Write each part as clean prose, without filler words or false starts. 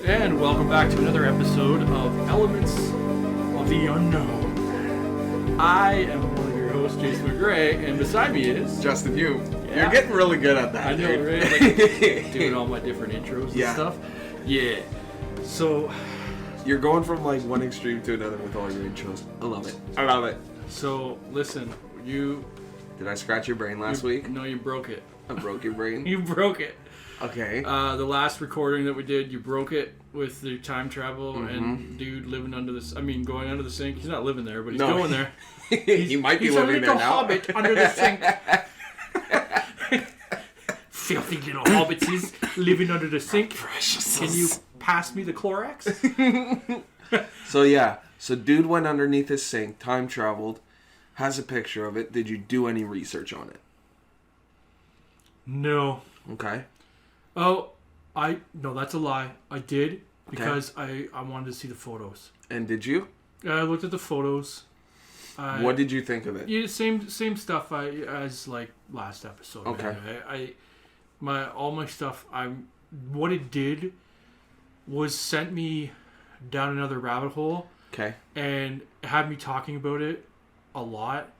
And welcome back to another episode of Elements of the Unknown. I am one of your hosts, Jason McGray, and beside me is... Justin Hume. Yeah. You're getting really good at that, I know, dude. right? Like, doing all my different intros Yeah. and stuff. Yeah. So... You're going from like one extreme to another with all your intros. I love it. I love it. So, listen, you... Did I scratch your brain last week? No, you broke it. I broke your brain? You broke it. Okay. The last recording that we did, you broke it with the time travel and dude living under this. I mean, going under the sink. He's not living there, but he's going there. He might be living there now. He's a little hobbit under the sink. Filthy little hobbits. He's living under the sink. Precious. Can you pass me the Clorox? So dude went underneath his sink, time traveled, has a picture of it. Did you do any research on it? No. Okay. Oh, no, that's a lie. I did because I wanted to see the photos. And did you? I looked at the photos. What did you think of it? Yeah, same stuff as like last episode. Okay. Anyway. All my stuff. What it did was sent me down another rabbit hole. Okay. And had me talking about it a lot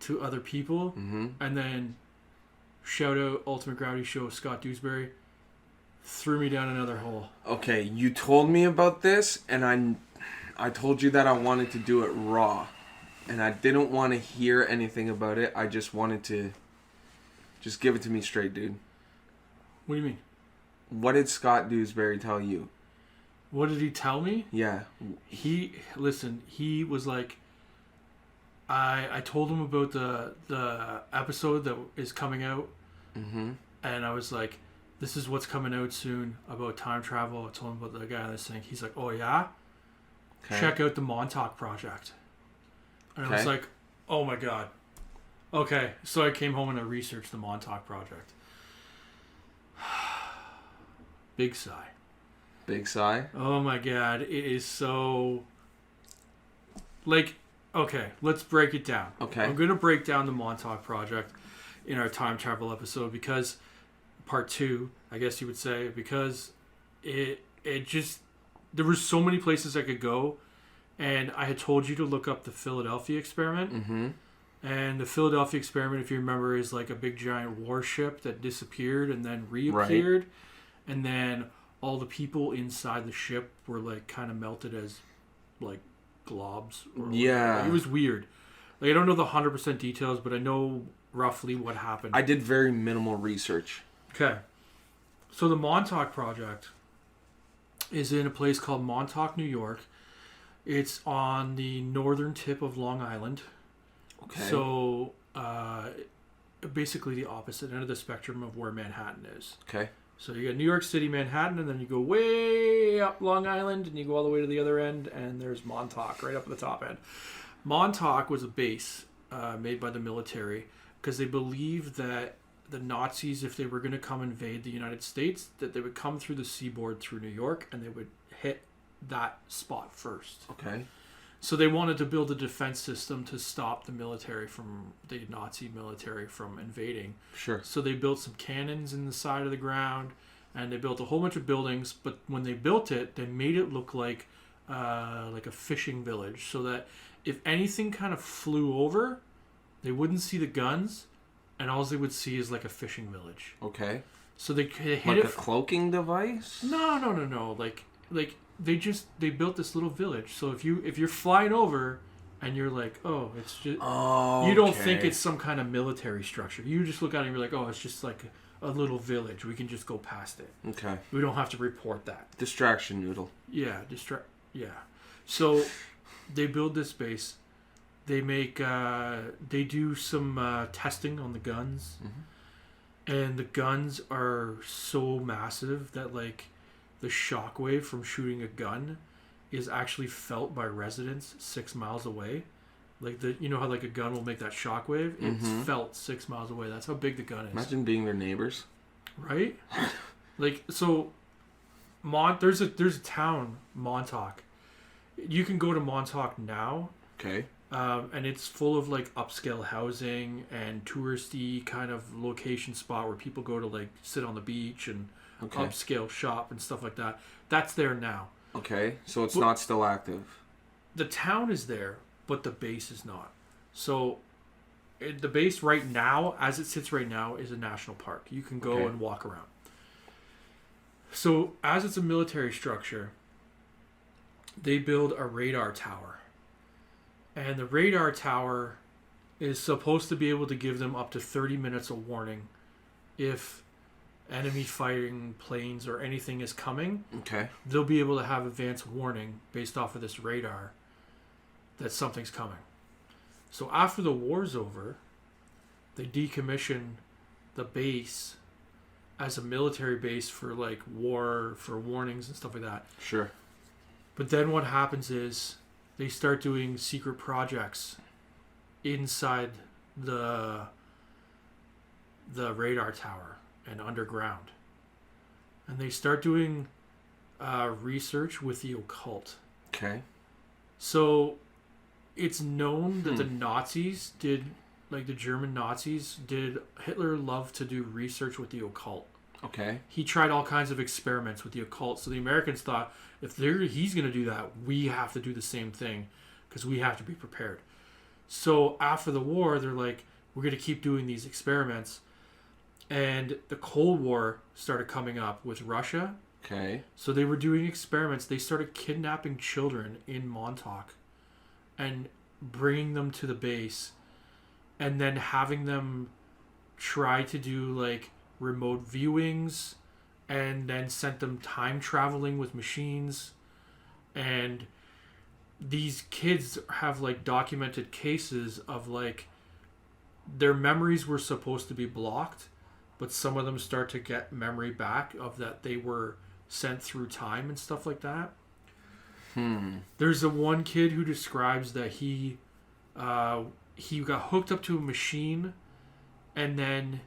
to other people, and then shout out Ultimate Gravity Show Scott Dewsbury threw me down another hole. Okay, you told me about this, and I told you that I wanted to do it raw, and I didn't want to hear anything about it. I just wanted to just give it to me straight, dude. What do you mean? What did Scott Dewsbury tell you? What did he tell me? Yeah. He was like, I told him about the episode that is coming out, and I was like, this is what's coming out soon about time travel. I told him about the guy on this thing. He's like, oh yeah? Okay. Check out the Montauk Project. And I was like, oh my god. Okay, so I came home and I researched the Montauk Project. Big sigh. Big sigh? Oh my god, it is so... Like, okay, let's break it down. Okay. I'm going to break down the Montauk Project in our time travel episode because... Part 2, I guess you would say, because it just... There were so many places I could go, and I had told you to look up the Philadelphia experiment. And the Philadelphia experiment, if you remember, is like a big giant warship that disappeared and then reappeared. Right. And then all the people inside the ship were like kind of melted as like globs. Yeah. It was weird. Like, I don't know the 100% details, but I know roughly what happened. I did very minimal research. Okay. So the Montauk Project is in a place called Montauk, New York. It's on the northern tip of Long Island. Okay. So, basically the opposite end of the spectrum of where Manhattan is. Okay. So you got New York City, Manhattan, and then you go way up Long Island, and you go all the way to the other end, and there's Montauk right up at the top end. Montauk was a base made by the military because they believed that the Nazis, if they were going to come invade the United States, that they would come through the seaboard through New York, and they would hit that spot first. Okay. So they wanted to build a defense system to stop the Nazi military from invading. Sure. So they built some cannons in the side of the ground, and they built a whole bunch of buildings. But when they built it, they made it look like a fishing village, so that if anything kind of flew over, they wouldn't see the guns, and all they would see is like a fishing village. Okay. So they hit like it. A cloaking device? No. Like they built this little village. So if you're flying over and you're like, oh, it's just you don't think it's some kind of military structure. You just look at it and you're like, oh, it's just like a little village. We can just go past it. Okay. We don't have to report that. Distraction noodle. Yeah, Yeah. So they build this base, They make they do some testing on the guns, and the guns are so massive that like the shockwave from shooting a gun is actually felt by residents 6 miles away. Like you know how like a gun will make that shockwave? It's felt 6 miles away. That's how big the gun is. Imagine being their neighbors. Right? Like so, there's a town, Montauk. You can go to Montauk now. Okay. And it's full of like upscale housing and touristy kind of location spot where people go to like sit on the beach and upscale shop and stuff like that. That's there now. Okay, so it's not still active. The town is there, but the base is not. So the base right now, as it sits right now, is a national park. You can go and walk around. So as it's a military structure, they build a radar tower. And the radar tower is supposed to be able to give them up to 30 minutes of warning if enemy fighting planes or anything is coming. Okay. They'll be able to have advanced warning based off of this radar that something's coming. So after the war's over, they decommission the base as a military base for like for warnings and stuff like that. Sure. But then what happens is they start doing secret projects inside the radar tower and underground. And they start doing research with the occult. Okay. So it's known that the Nazis did, like the German Nazis did, Hitler loved to do research with the occult. Okay. He tried all kinds of experiments with the occult. So the Americans thought, if he's going to do that, we have to do the same thing because we have to be prepared. So after the war, they're like, we're going to keep doing these experiments. And the Cold War started coming up with Russia. Okay. So they were doing experiments. They started kidnapping children in Montauk and bringing them to the base and then having them try to do like remote viewings and then sent them time traveling with machines. And these kids have like documented cases of like their memories were supposed to be blocked, but some of them start to get memory back of that they were sent through time and stuff like that. There's a one kid who describes that he got hooked up to a machine, and then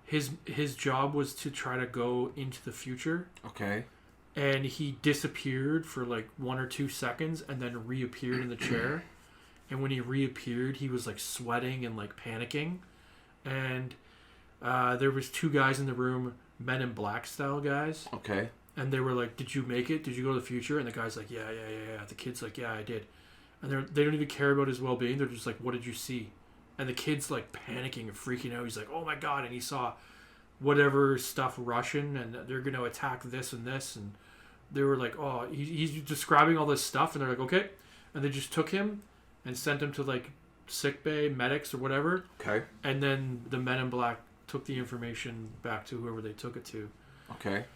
his job was to try to go into the future. Okay. And he disappeared for like 1 or 2 seconds and then reappeared in the chair. And when he reappeared, he was like sweating and like panicking. And there was 2 guys in the room, Men in Black style guys. Okay. And they were like, "Did you make it? Did you go to the future?" And the guy's like, "Yeah." The kid's like, "Yeah, I did." And they don't even care about his well-being. They're just like, "What did you see?" And the kid's like panicking and freaking out. He's like, "Oh my God." And he saw whatever stuff Russian, and they're going to attack this and this. And they were like, "Oh," he's describing all this stuff. And they're like, "Okay." And they just took him and sent him to like sick bay, medics or whatever. Okay. And then the Men in Black took the information back to whoever they took it to. Okay.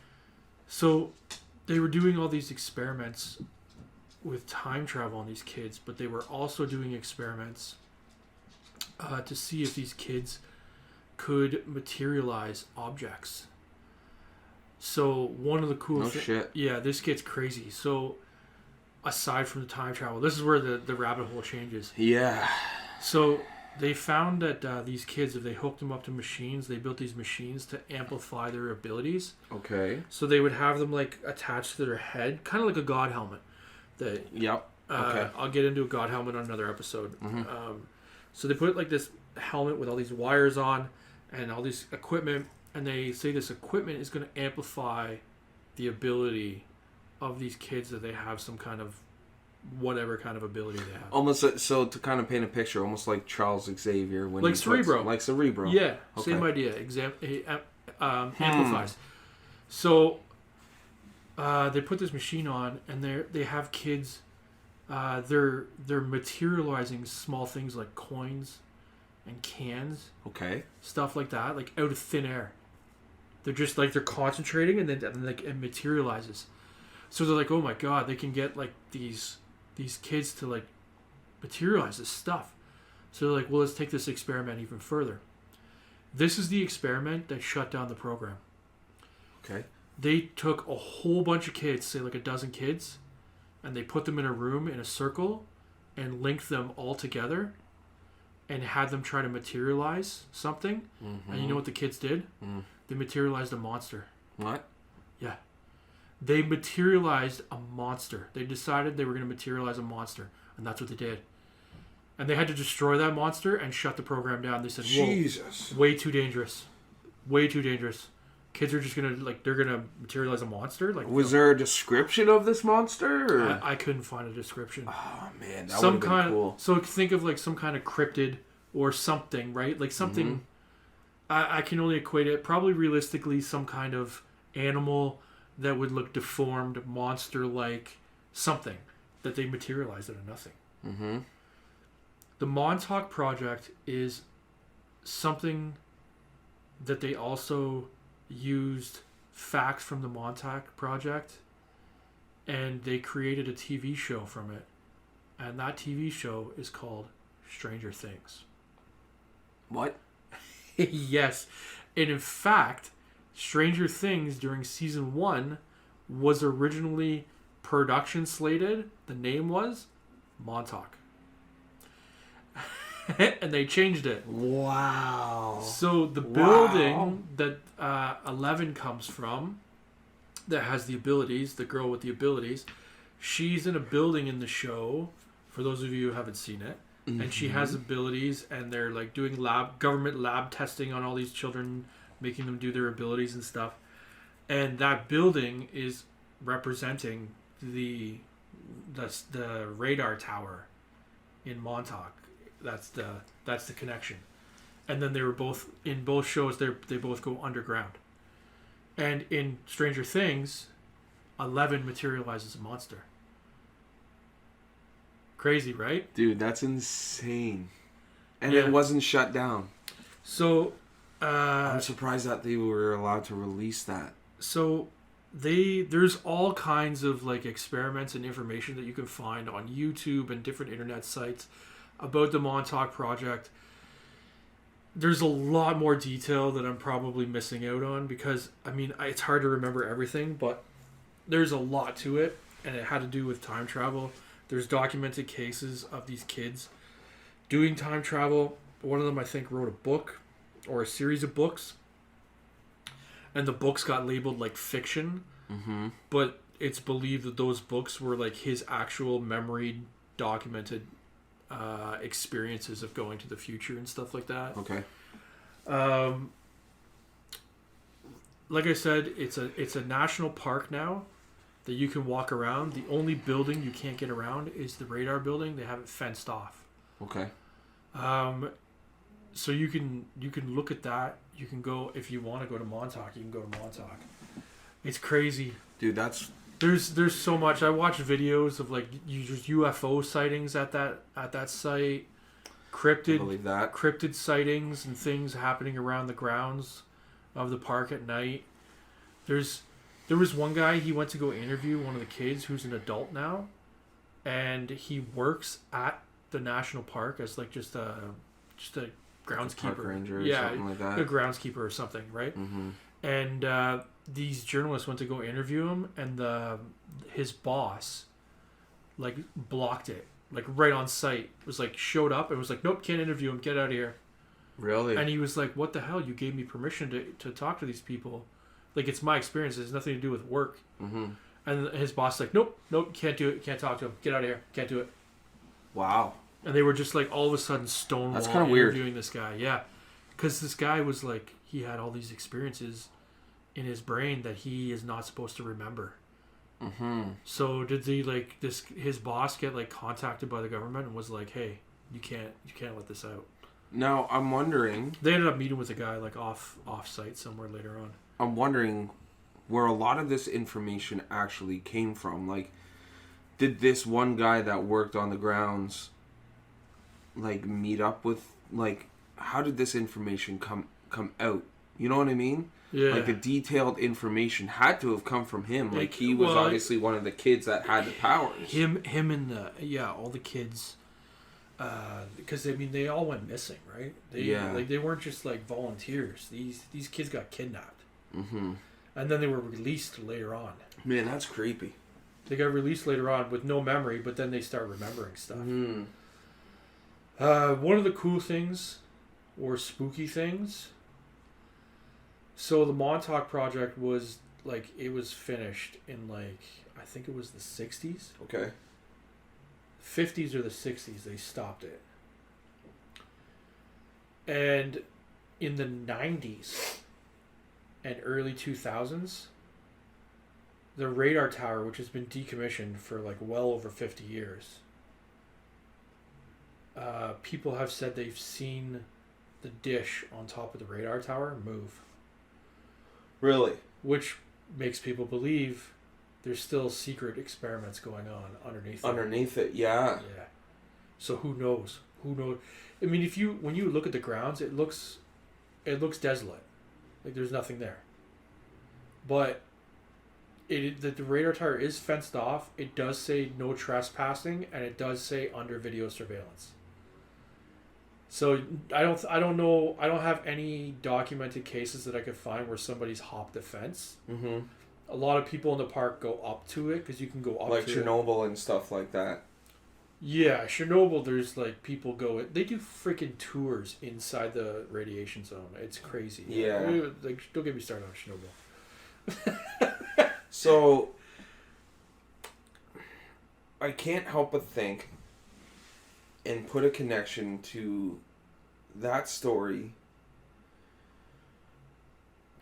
So they were doing all these experiments with time travel on these kids, but they were also doing experiments to see if these kids could materialize objects. So one of the cool shit. Yeah, this gets crazy. So aside from the time travel, this is where the rabbit hole changes. Yeah. So they found that these kids, if they hooked them up to machines, they built these machines to amplify their abilities. Okay. So they would have them like attached to their head, kind of like a God helmet. Yep. Okay. I'll get into a God helmet on another episode. So they put like this helmet with all these wires on and all this equipment, and they say this equipment is going to amplify the ability of these kids, that they have some kind of whatever kind of ability they have. Almost so to kind of paint a picture, almost like Charles Xavier when like Cerebro. Like Cerebro. Yeah, okay. Same idea. Amplifies. So they put this machine on, and they have kids. They're materializing small things like coins and cans. Okay. Stuff like that, like out of thin air. They're just like they're concentrating, and then like it materializes. So they're like, oh my God, they can get like these kids to like materialize this stuff. So they're like, well, let's take this experiment even further. This is the experiment that shut down the program. Okay. They took a whole bunch of kids, say like a dozen kids, and they put them in a room in a circle and linked them all together and had them try to materialize something. Mm-hmm. And you know what the kids did? They materialized a monster. What? Yeah. They materialized a monster. They decided they were going to materialize a monster, and that's what they did. And they had to destroy that monster and shut the program down. They said, whoa, Jesus. way too dangerous. Way too dangerous. Kids are just going to, like, they're going to materialize a monster? Like, Was there a description of this monster? Or? I couldn't find a description. Oh, man, that would have been cool. So think of, like, some kind of cryptid or something, right? Like, something... I can only equate it, probably realistically, some kind of animal that would look deformed, monster-like, something that they materialized out of nothing. Mm-hmm. The Montauk Project is something that they also used facts from the Montauk Project, and they created a TV show from it. And that TV show is called Stranger Things. What? Yes. And in fact, Stranger Things during season 1 was originally production slated. The name was Montauk. And they changed it. Wow. So the building that 11 comes from, that has the abilities, the girl with the abilities, she's in a building in the show, for those of you who haven't seen it, and she has abilities, and they're like doing government lab testing on all these children, making them do their abilities and stuff. And that building is representing the radar tower in Montauk. That's the connection. And then they were both in both shows. They both go underground. And in Stranger Things, 11 materializes a monster. Crazy, right? Dude, that's insane. And Yeah. it wasn't shut down. So, I'm surprised that they were allowed to release that. So there's all kinds of like experiments and information that you can find on YouTube and different internet sites about the Montauk Project. There's a lot more detail that I'm probably missing out on because, I mean, it's hard to remember everything, but there's a lot to it, and it had to do with time travel. There's documented cases of these kids doing time travel. One of them, I think, wrote a book or a series of books, and the books got labeled like fiction, but it's believed that those books were like his actual memory documented experiences of going to the future and stuff like that. Okay. Like I said, it's a national park now that you can walk around. The only building you can't get around is the radar building. They have it fenced off. Okay. So you can look at that. You can go, if you want to go to Montauk, you can go to Montauk. It's crazy. Dude, that's... There's so much. I watched videos of like UFO sightings at that site, I believe that. cryptid sightings and things happening around the grounds of the park at night. There was one guy, he went to go interview one of the kids who's an adult now, and he works at the national park as like just a groundskeeper, Park ranger or something like that. A groundskeeper or something, right? Mm-hmm. And these journalists went to go interview him, and his boss like blocked it, like right on site. It was like showed up and was like, nope, can't interview him, get out of here. Really? And he was like, what the hell? You gave me permission to talk to these people. Like, it's my experience. It has nothing to do with work. Mm-hmm. And his boss like, nope, can't do it. Can't talk to him. Get out of here. Can't do it. Wow. And they were just like all of a sudden stonewall That's kind of weird. interviewing this guy. Yeah. Because this guy was like, he had all these experiences in his brain that he is not supposed to remember. Mm-hmm. So did his boss get like contacted by the government and was like, hey, you can't let this out. Now, I'm wondering... They ended up meeting with a guy like off site somewhere later on. I'm wondering where a lot of this information actually came from. Like, did this one guy that worked on the grounds, like, meet up with, like, how did this information come out? You know what I mean? Yeah. Like, the detailed information had to have come from him. Like, he was obviously one of the kids that had the powers. Him and all the kids. Because I mean, they all went missing, right? They weren't just like volunteers. These kids got kidnapped, and then they were released later on. Man, that's creepy. They got released later on with no memory, but then they start remembering stuff. One of the cool things, or spooky things. So the Montauk Project was like, it was finished in like, I think it was the 60s. Okay. 50s or the 60s, they stopped it. And in the 90s and early 2000s, the radar tower, which has been decommissioned for like well over 50 years, people have said they've seen the dish on top of the radar tower move. Really? Which makes people believe there's still secret experiments going on underneath it. Underneath it, yeah. Yeah. So who knows? Who knows? I mean, when you look at the grounds, it looks desolate, like there's nothing there. But the radar tower is fenced off. It does say no trespassing, and it does say under video surveillance. So I don't know. I don't have any documented cases that I could find where somebody's hopped the fence. Mm-hmm. A lot of people in the park go up to it because you can go up like to Chernobyl and stuff like that. Yeah, Chernobyl, there's like people go... They do freaking tours inside the radiation zone. It's crazy. Yeah. Like, don't get me started on Chernobyl. So, I can't help but think and put a connection to that story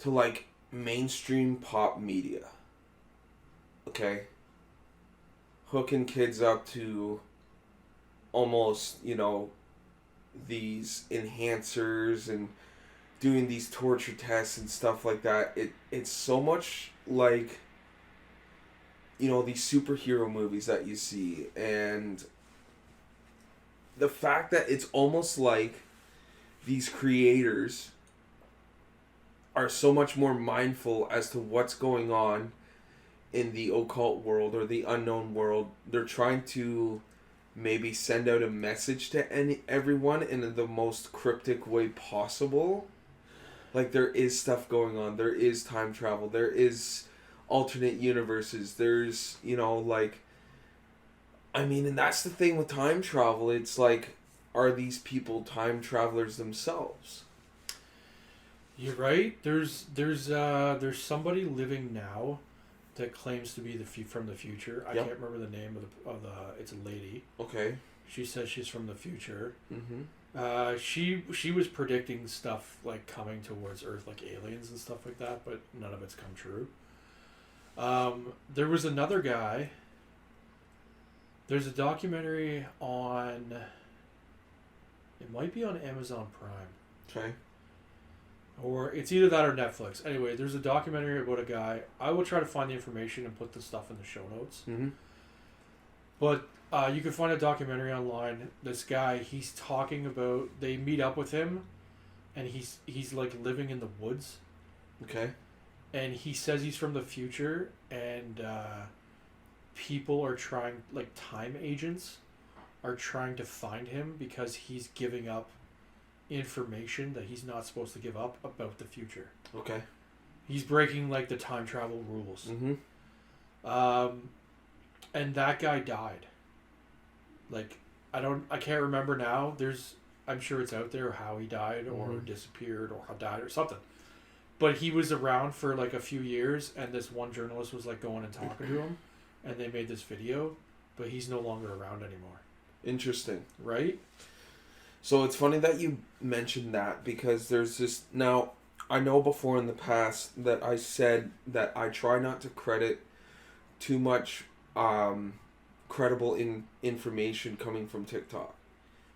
to like mainstream pop media. Okay? Hooking kids up to almost, these enhancers and doing these torture tests and stuff like that. It's so much like, these superhero movies that you see, and the fact that it's almost like these creators are so much more mindful as to what's going on in the occult world or the unknown world. They're trying to maybe send out a message to everyone in the most cryptic way possible. Like, there is stuff going on. There is time travel. There is alternate universes. There's, and that's the thing with time travel. It's like, are these people time travelers themselves? You're right. There's somebody living now that claims to be from the future. I can't remember the name of the. It's a lady. Okay. She says she's from the future. Mm-hmm. She was predicting stuff like coming towards Earth, like aliens and stuff like that, but none of it's come true. There was another guy. There's a documentary on. It might be on Amazon Prime. Okay. Or it's either that or Netflix. Anyway, there's a documentary about a guy. I will try to find the information and put the stuff in the show notes. Mm-hmm. But you can find a documentary online. This guy, he's talking about... They meet up with him, and he's like living in the woods. Okay. And he says he's from the future, and people are trying... Like, time agents are trying to find him because he's giving up information that he's not supposed to give up about the future. Okay. He's breaking like the time travel rules. Mm-hmm. And that guy died. Like, I can't remember now. I'm sure it's out there how he died or disappeared or how died or something. But he was around for like a few years, and this one journalist was like going and talking to him, and they made this video, but he's no longer around anymore. Interesting. Right? So it's funny that you mentioned that, because there's this... Now, I know before in the past that I said that I try not to credit too much credible information coming from TikTok.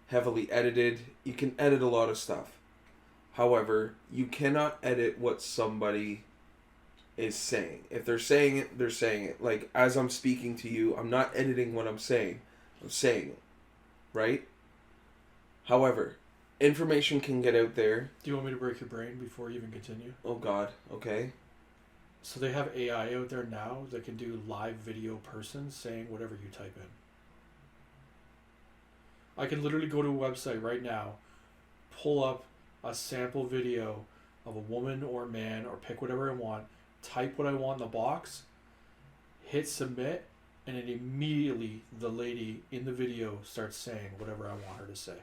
Heavily edited. You can edit a lot of stuff. However, you cannot edit what somebody is saying. If they're saying it, they're saying it. Like, as I'm speaking to you, I'm not editing what I'm saying. I'm saying it. Right? However, information can get out there. Do you want me to break your brain before you even continue? Oh God, okay. So they have AI out there now that can do live video person saying whatever you type I can literally go to a website right now, pull up a sample video of a woman or a man, or pick whatever I want, type what I want in the box, hit submit, and then immediately the lady in the video starts saying whatever I want her to say.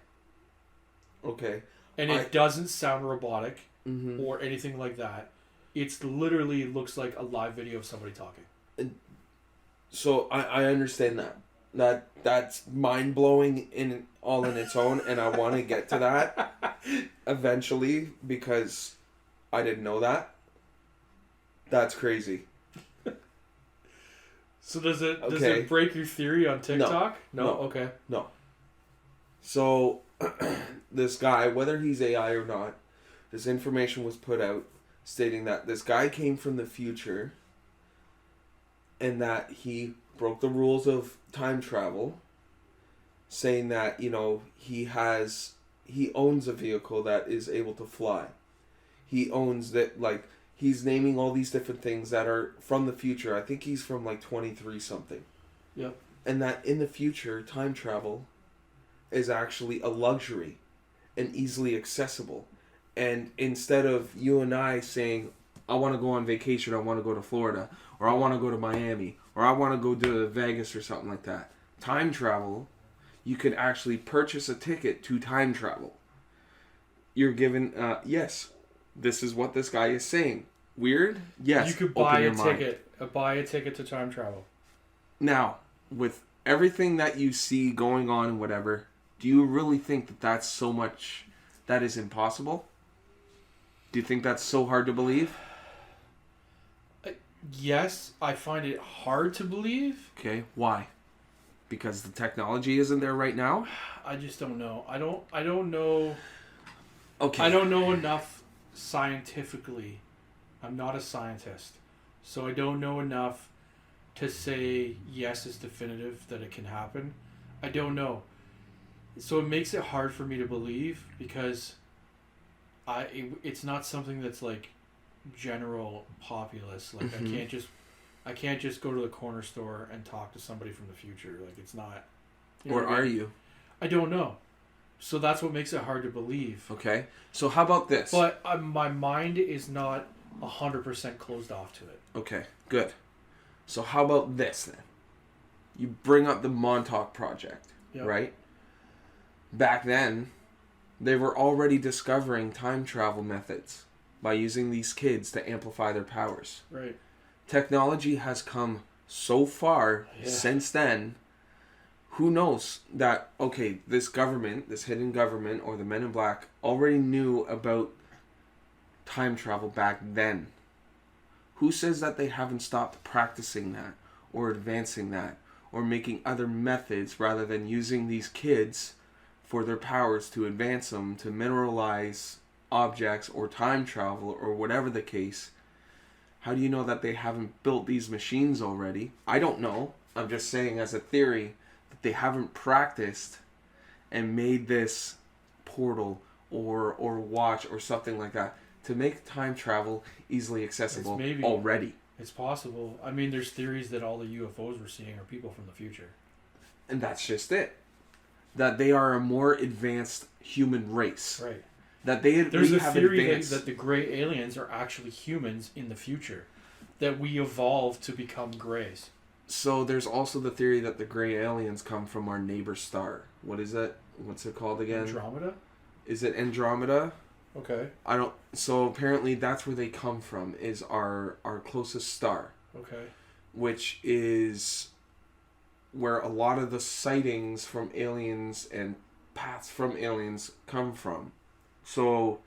Okay. And it doesn't sound robotic Mm-hmm. or anything like that. It's literally looks like a live video of somebody talking. So I understand that. That's mind blowing in its own, and I want to get to that eventually because I didn't know that. That's crazy. So does it break your theory on TikTok? No. Okay. No. So this guy, whether he's AI or not, this information was put out stating that this guy came from the future and that he broke the rules of time travel, saying that, you know, he owns a vehicle that is able to fly. He owns that, like, he's naming all these different things that are from the future. I think he's from like 23 something. Yep. And that in the future, time travel is actually a luxury and easily accessible. And instead of you and I saying, I want to go on vacation, I want to go to Florida, or I want to go to Miami, or I want to go to Vegas or something like that. Time travel, you can actually purchase a ticket to time travel. You're given, yes, this is what this guy is saying. Weird? Yes. You could buy a ticket to time travel. Now, with everything that you see going on and whatever, do you really think that that's so much that is impossible? Do you think that's so hard to believe? Yes, I find it hard to believe. Okay, why? Because the technology isn't there right now? I just don't know. I don't know. Okay. I don't know enough scientifically. I'm not a scientist. So I don't know enough to say yes, it's definitive that it can happen. I don't know. So it makes it hard for me to believe because it's not something that's like general populace. Like Mm-hmm. I can't just go to the corner store and talk to somebody from the future. Like it's not. Or are you? I don't know. So that's what makes it hard to believe. Okay. So how about this? But my mind is not 100% closed off to it. Okay, good. So how about this then? You bring up the Montauk Project, Yep. right? Back then, they were already discovering time travel methods by using these kids to amplify their powers. Right. Technology has come so far since then. Who knows that, okay, this government, this hidden government, or the Men in Black already knew about time travel back then. Who says that they haven't stopped practicing that, or advancing that, or making other methods rather than using these kids for their powers to advance them, to mineralize objects, or time travel, or whatever the case? How do you know that they haven't built these machines already? I don't know. I'm just saying as a theory that they haven't practiced and made this portal or watch or something like that to make time travel easily accessible already. It's possible. I mean, there's theories that all the UFOs we're seeing are people from the future. And that's just it. That they are a more advanced human race. Right. That there's a theory advanced. that the gray aliens are actually humans in the future. That we evolved to become grays. So there's also the theory that the gray aliens come from our neighbor star. What is it? What's it called again? Andromeda? Is it Andromeda? Okay. I don't. So apparently that's where they come from. Is our closest star. Okay. Which is where a lot of the sightings from aliens and paths from aliens come from. So,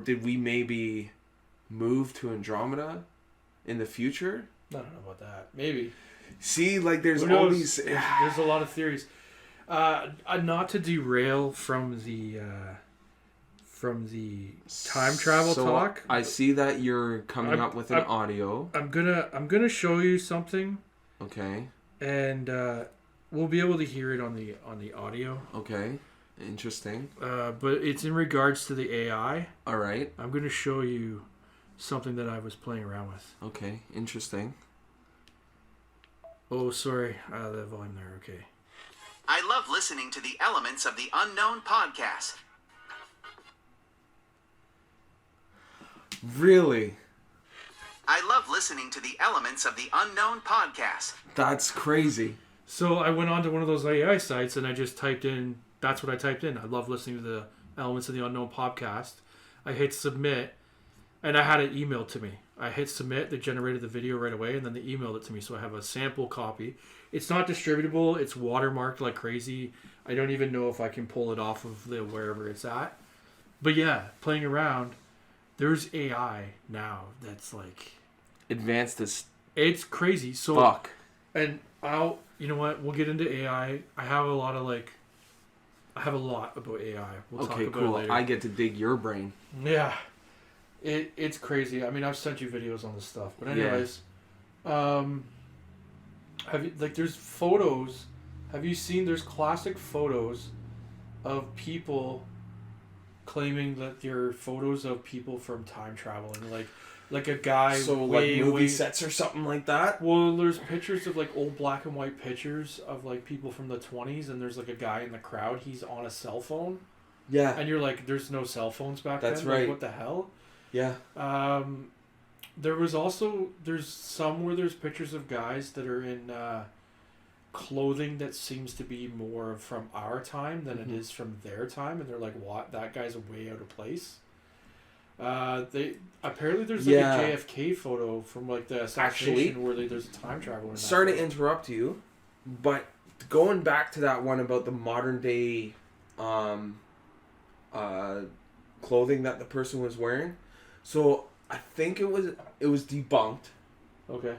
did we maybe move to Andromeda in the future? I don't know about that. Maybe. See, like there's Who all knows? these. There's a lot of theories. Not to derail from the time travel talk. I see that you're coming up with an audio. I'm gonna show you something. Okay. And we'll be able to hear it on the audio. Okay. Interesting. But it's in regards to the AI. All right. I'm gonna show you something that I was playing around with. Okay. Interesting. Oh, sorry. The volume there. Okay. I love listening to the Elements of the Unknown podcast. Really? I love listening to the Elements of the Unknown podcast. That's crazy. So I went on to one of those AI sites and I just typed in, that's what I typed in. I love listening to the Elements of the Unknown podcast. I hit submit and I had it emailed to me. I hit submit, they generated the video right away, and then they emailed it to me. So I have a sample copy. It's not distributable. It's watermarked like crazy. I don't even know if I can pull it off of the wherever it's at. But yeah, playing around, there's AI now that's like... Advanced as It's crazy. So fuck. And you know what? We'll get into AI. I have a lot about AI. We'll talk about it later. I get to dig your brain. Yeah. It's crazy. I mean, I've sent you videos on this stuff. But anyways, have you, like, there's photos. Have you seen, there's classic photos of people claiming that they're photos of people from time traveling. Like a guy... So, like movie sets or something like that? Well, there's pictures of, like, old black and white pictures of, like, people from the 20s, and there's, like, a guy in the crowd. He's on a cell phone. Yeah. And you're like, there's no cell phones back then? That's right. Like, what the hell? Yeah. There's some where there's pictures of guys that are in clothing that seems to be more from our time than it is from their time, and they're like, what? That guy's way out of place. Apparently there's like a JFK photo from like the assassination where there's a time traveler. Sorry to interrupt you, but going back to that one about the modern day clothing that the person was wearing, so I think it was debunked. Okay.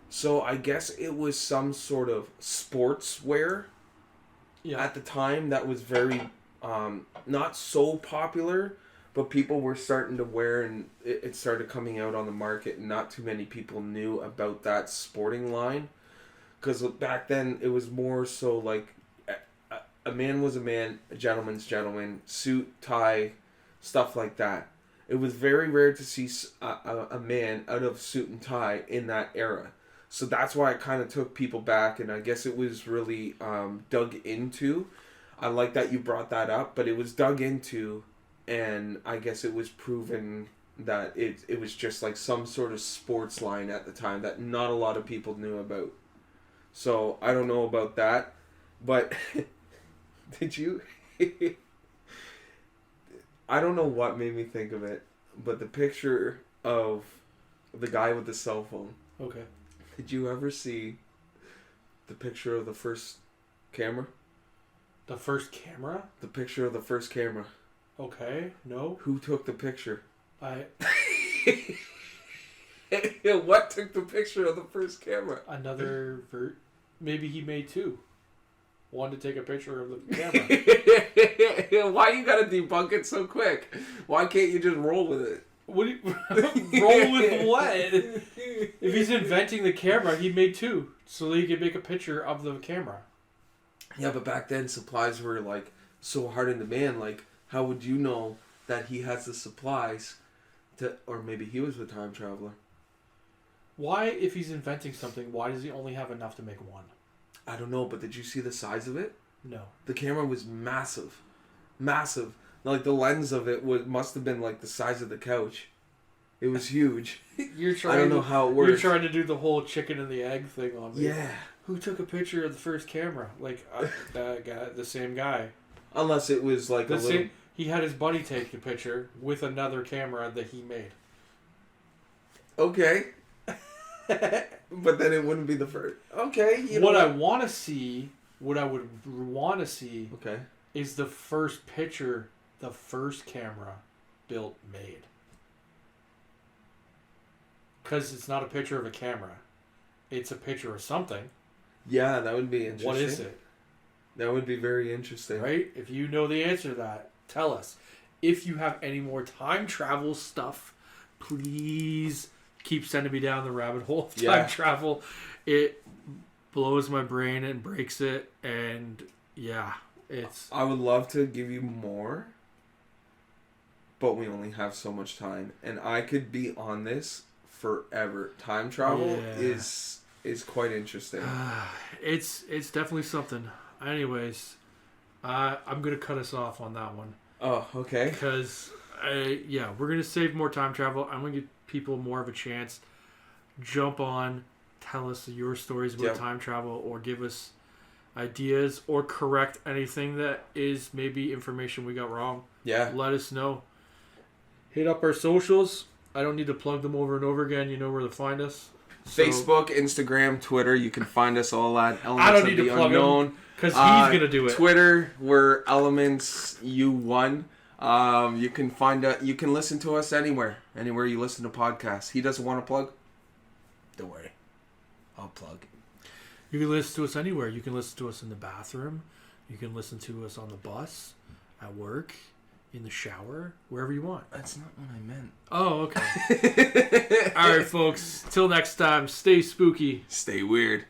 So I guess it was some sort of sportswear at the time that was very not so popular, but people were starting to wear, and it started coming out on the market, and not too many people knew about that sporting line. Because back then, it was more so like a man was a man, a gentleman's gentleman, suit, tie, stuff like that. It was very rare to see a man out of suit and tie in that era. So that's why it kind of took people back, and I guess it was really dug into. I like that you brought that up, but it was dug into, and I guess it was proven that it was just like some sort of sports line at the time that not a lot of people knew about. So I don't know about that, but did you? I don't know what made me think of it, but the picture of the guy with the cell phone. Okay. Did you ever see the picture of the first camera? The first camera? The picture of the first camera. Okay. No. Who took the picture? What took the picture of the first camera? Maybe he made two. One to take a picture of the camera. Why you gotta debunk it so quick? Why can't you just roll with it? What do you, roll with what? If he's inventing the camera, he made two so that he could make a picture of the camera. Yeah, but back then supplies were like so hard in demand. Like, how would you know that he has the supplies to, or maybe he was a time traveler? Why, if he's inventing something, why does he only have enough to make one? I don't know, but did you see the size of it? No. The camera was massive. Massive. Like, the lens of it must have been like the size of the couch. It was huge. I don't know how it works. You're trying to do the whole chicken and the egg thing on me. Yeah. Who took a picture of the first camera? Like, that guy, the same guy. Unless it was like he had his buddy take a picture with another camera that he made. Okay. But then it wouldn't be the first. Okay. What I would want to see, okay, is the first picture the first camera built made. Because it's not a picture of a camera. It's a picture of something. Yeah, that would be interesting. What is it? That would be very interesting. Right? If you know the answer to that, tell us. If you have any more time travel stuff, please keep sending me down the rabbit hole of time travel. It blows my brain and breaks it. And yeah, I would love to give you more, but we only have so much time. And I could be on this forever. Time travel is quite interesting. It's definitely something. Anyways, I'm gonna cut us off on that one Oh, okay. because we're gonna save more time travel. I'm gonna give people more of a chance. Jump on, tell us your stories about Yep. time travel, or give us ideas, or correct anything that is maybe information we got wrong. Yeah. Let us know. Hit up our socials. I don't need to plug them over and over again. You know where to find us. So, Facebook, Instagram, Twitter. You can find us all at Elements I don't of need the to plug Unknown. them because he's gonna do it. Twitter, we're Elements U1. You can you can listen to us anywhere you listen to podcasts. He doesn't want to plug. Don't worry, I'll plug. You can listen to us anywhere. You can listen to us in the bathroom. You can listen to us on the bus, at work, in the shower, wherever you want. That's not what I meant. Oh, okay. All right, folks. Till next time, stay spooky. Stay weird.